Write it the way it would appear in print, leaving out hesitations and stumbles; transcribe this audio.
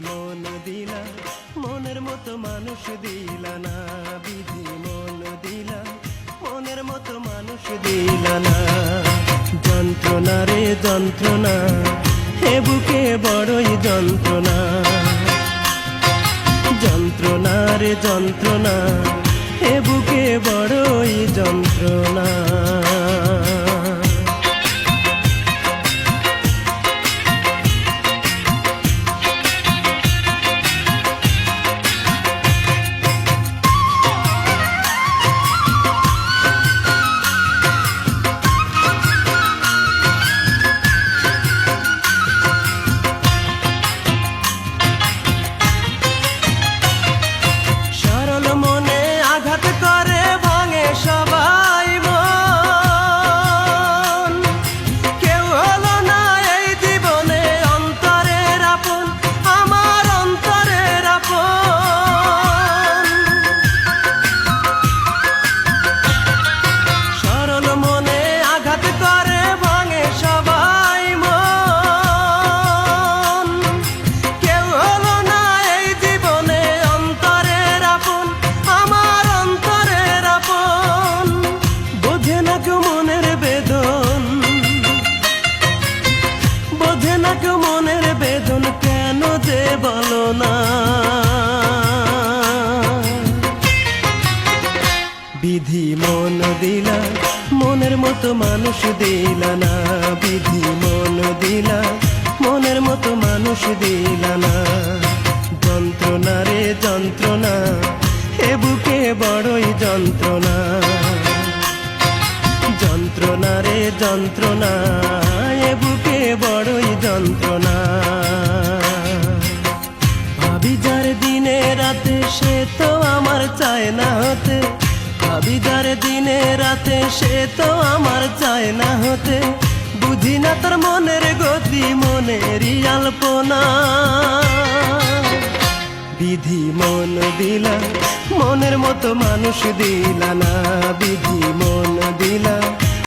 মন দিলা মনের মতো মানুষ দিলা না, বিধি মন দিলা মনের মতো মানুষ দিলা না। যন্ত্রণা রে যন্ত্রণা, হে বুকে বড়ই যন্ত্রণা। যন্ত্রণা রে যন্ত্রণা, হে বুকে বড়ই যন্ত্রণা। মনের বেদন কেন যে বলো না, বিধি মন দিলা মনের মতো মানুষ দিলা না, বিধি মন দিলা মনের মতো মানুষ দিলা না। যন্ত্রণা রে যন্ত্রণা, এ বুকে বড়ই যন্ত্রণা। যন্ত্রণা রে যন্ত্রণা, এ বুকে বড়ই যন্ত্রণা। ভাবি যার দিনে রাতে সে তো আমার চায় না হতে, ভাবি যার দিনে রাতে সে তো আমার চায় না হতে। বুঝি না তোর মনের গতি মনেরই আলপনা, বিধি মন দিলা মনের মতো মানুষ দিলা না,